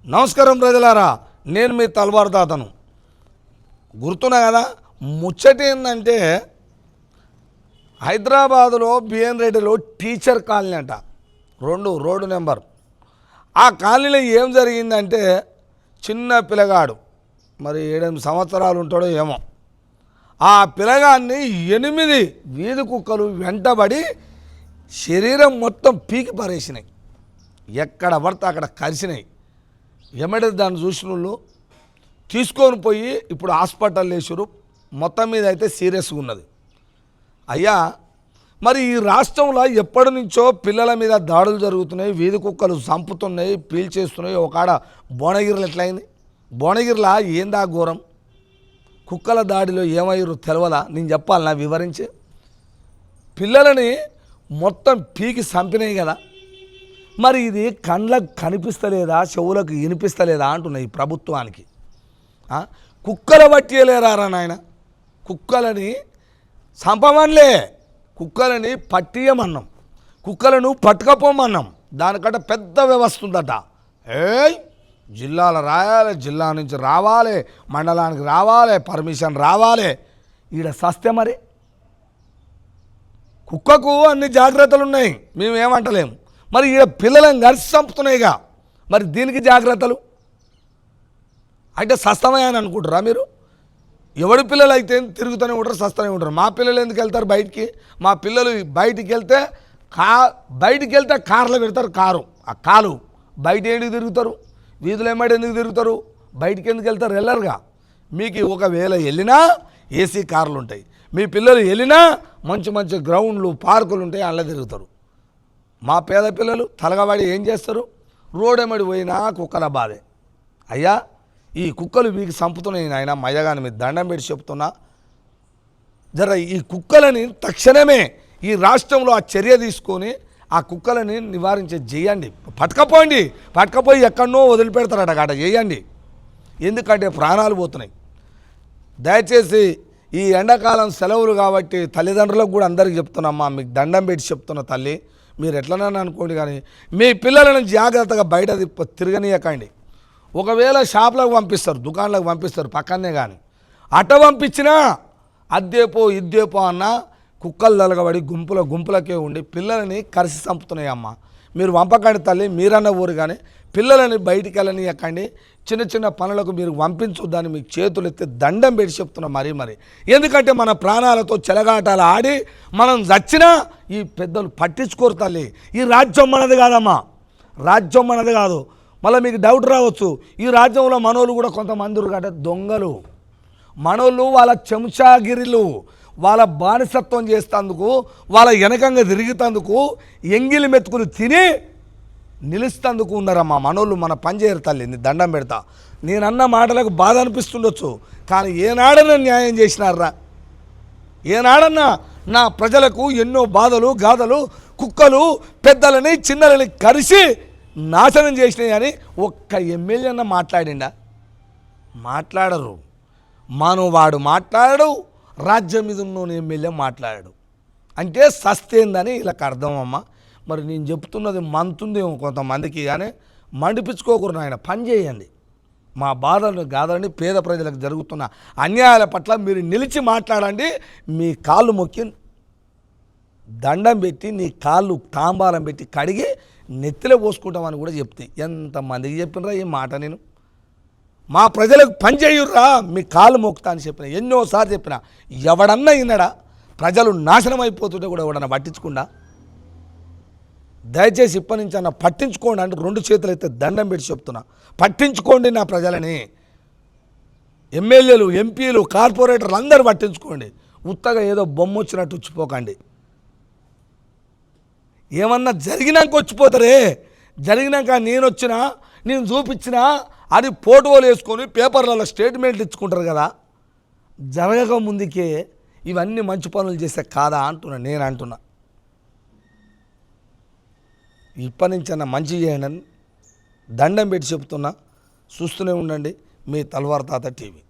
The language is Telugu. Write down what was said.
నమస్కారం ప్రజలారా, నేను మీ తల్వార్ తాతను. గుర్తున్నా కదా, ముచ్చట ఏంటంటే హైదరాబాదులో బిఎన్ రెడ్డిలో టీచర్ కాలనీ అంట, రోడ్డు నెంబర్. ఆ కాలనీలో ఏం జరిగిందంటే చిన్న పిల్లగాడు, మరి 7 సంవత్సరాలు ఉంటాడో ఏమో, ఆ పిల్లగాన్ని 8 వీధి కుక్కలు వెంటబడి శరీరం మొత్తం పీకి పారేసినాయి. ఎక్కడ పడితే అక్కడ కరిసినాయి. ఎమ్మడే దాన్ని చూసిన వాళ్ళు తీసుకొని పోయి ఇప్పుడు హాస్పిటల్ వేసారు. మొత్తం మీద అయితే సీరియస్గా ఉన్నది. అయ్యా, మరి ఈ రాష్ట్రంలో ఎప్పటి నుంచో పిల్లల మీద దాడులు జరుగుతున్నాయి, వీధి కుక్కలు చంపుతున్నాయి, పీల్చేస్తున్నాయి. ఒకాడ భువనగిరిలో ఎట్లయింది? భువనగిరిలో ఏందా ఘోరం? కుక్కల దాడిలో ఏమయ్యారు తెలవదా? నేను చెప్పాలన్నా వివరించి? పిల్లలని మొత్తం పీకి చంపినాయి కదా. మరి ఇది కళ్ళకు కనిపిస్తలేదా, చెవులకు వినిపిస్తలేదా అంటున్నాయి ఈ ప్రభుత్వానికి. కుక్కల పట్టియలేరా నాయన? కుక్కలని చంపమనిలే, కుక్కలని పట్టియమన్నాం, కుక్కలను పట్టుకపోమన్నాం. దానికంటే పెద్ద వ్యవస్థ ఉందట. జిల్లాలో రాయాలి, జిల్లా నుంచి రావాలి, మండలానికి రావాలి, పర్మిషన్ రావాలి. ఈడ సస్తే మరి కుక్కకు అన్ని జాగ్రత్తలు ఉన్నాయి, మేమేమంటలేము. మరి ఈడ పిల్లలను కలిసి చంపుతున్నాయిగా, మరి దీనికి జాగ్రత్తలు అంటే సస్తమే అని అనుకుంటారా మీరు? ఎవడి పిల్లలు అయితే తిరుగుతూనే ఉంటారు, సస్తనే ఉంటారు. మా పిల్లలు ఎందుకు వెళ్తారు బయటికి? మా పిల్లలు బయటికి వెళ్తే కార్లో పెడతారు. ఆ కాలు బయట ఎందుకు తిరుగుతారు? వీధులు ఏమాడు ఎందుకు తిరుగుతారు? బయటికి ఎందుకు వెళ్తారు? వెళ్ళరుగా. మీకు ఒకవేళ వెళ్ళినా ఏసీ కార్లు ఉంటాయి, మీ పిల్లలు వెళ్ళినా మంచి మంచి గ్రౌండ్లు, పార్కులు ఉంటాయి, అలా తిరుగుతారు. మా పేద పిల్లలు తలగబడి ఏం చేస్తారు? రోడెమ్మడి పోయినా కుక్కల బాధే. అయ్యా, ఈ కుక్కలు మీకు చంపుతున్నాయి నాయన. మయ్యగాని మీద దండం పెట్టి చెప్తున్నా, జర ఈ కుక్కలని తక్షణమే ఈ రాష్ట్రంలో ఆ చర్య తీసుకొని ఆ కుక్కలని చేయండి. పట్టుకపోయి ఎక్కడనో వదిలిపెడతారట కాట చేయండి. ఎందుకంటే ప్రాణాలు పోతున్నాయి. దయచేసి ఈ ఎండాకాలం సెలవులు కాబట్టి తల్లిదండ్రులకు కూడా అందరికీ చెప్తున్నామ్మా, మీకు దండం పెట్టి చెప్తున్న తల్లి, మీరు ఎట్లనని అనుకోండి కానీ మీ పిల్లలను జాగ్రత్తగా బయట తిరగనీయకండి. ఒకవేళ షాపులకు పంపిస్తారు, దుకాణాలకు పంపిస్తారు పక్కనే, కానీ అట్ట పంపించినా అద్దేపో ఇద్దేపో అన్న కుక్కలు తలగబడి గుంపులకే ఉండి పిల్లలని కరిసి చంపుతున్నాయి. అమ్మ, మీరు పంపకండి తల్లి, మీరన్న ఊరు కానీ పిల్లలని బయటికి వెళ్ళనీయకండి. చిన్న చిన్న పనులకు మీరు పంపించొద్దని మీకు చేతులు ఎత్తి దండం పెట్టి చెప్తున్నాం మరి. ఎందుకంటే మన ప్రాణాలతో చెలగాటాలు ఆడి మనం చచ్చినా ఈ పెద్దలు పట్టించుకోరు తల్లి. ఈ రాజ్యం మనది కాదమ్మా, రాజ్యం మనది కాదు. మళ్ళీ మీకు డౌట్ రావచ్చు, ఈ రాజ్యంలో మనోళ్ళు కూడా కొంతమంది గట దొంగలు. మనోళ్ళు వాళ్ళ చెంచాగిరిలు, వాళ్ళ బానిసత్వం చేస్తేందుకు, వాళ్ళ వెనకంగా తిరుగుతందుకు, ఎంగిలి మెతుకులు తిని నిలుస్తందుకు ఉన్నారమ్మా మనోళ్ళు. మన పని చేయరు తల్లి, నీ దండం పెడతా. నేనన్న మాటలకు బాధ అనిపిస్తుండొచ్చు, కానీ ఏనాడన్నా న్యాయం చేసినారా? ఏనాడన్నా నా ప్రజలకు ఎన్నో బాధలు గాథలు, కుక్కలు పెద్దలని చిన్నలని కరిసి నాశనం చేసినాయి అని ఒక్క ఎమ్మెల్యే అన్న మాట్లాడిండా? మాట్లాడరు. వాడు మాట్లాడు, రాజ్యం మీద ఉన్న ఎమ్మెల్యే మాట్లాడాడు అంటే సస్తేందని వీళ్ళకి అర్థమమ్మా. మరి నేను చెప్తున్నది మంతుందేమో కొంతమందికి, కానీ మండిపించుకోకూడదు ఆయన. పని చేయండి. మా బాధలను కాదండి, పేద ప్రజలకు జరుగుతున్న అన్యాయాల పట్ల మీరు నిలిచి మాట్లాడండి. మీ కాళ్ళు మొక్కి దండం పెట్టి, నీ కాళ్ళు తాంబాలం పెట్టి కడిగి నెత్తిలో పోసుకుంటామని కూడా చెప్తే ఎంతమందికి చెప్పినరా ఈ మాట? నేను మా ప్రజలకు పని చేయుర్రా, మీ కాళ్ళు మొక్కుతా అని చెప్పిన, ఎన్నోసార్లు చెప్పిన. ఎవడన్నా విన్నాడా? ప్రజలు నాశనం అయిపోతుంటే కూడా ఎవడన్నా పట్టించుకుండా? దయచేసి ఇప్పటి నుంచి అన్న పట్టించుకోండి అంటే 2 చేతులు అయితే దండం పెట్టి చెప్తున్నా. పట్టించుకోండి నా ప్రజలని. ఎమ్మెల్యేలు, ఎంపీలు, కార్పొరేటర్లు అందరూ పట్టించుకోండి. ఉత్తగా ఏదో బొమ్మ వచ్చినట్టు వచ్చిపోకండి. ఏమన్నా జరిగినాక వచ్చిపోతారే, జరిగినాక నేను చూపించినా అది ఫోటోలు వేసుకొని పేపర్లలో స్టేట్మెంట్లు ఇచ్చుకుంటారు కదా. జరగక ముందుకే ఇవన్నీ మంచి పనులు చేసే కాదా అంటున్నా, నేను అంటున్నా. ఇప్పటి నుంచి అన్న మంచి చేయండి అని దండం పెట్టి చెప్తున్నా. చూస్తూనే ఉండండి మీ తల్వార్ తాత టీవీ.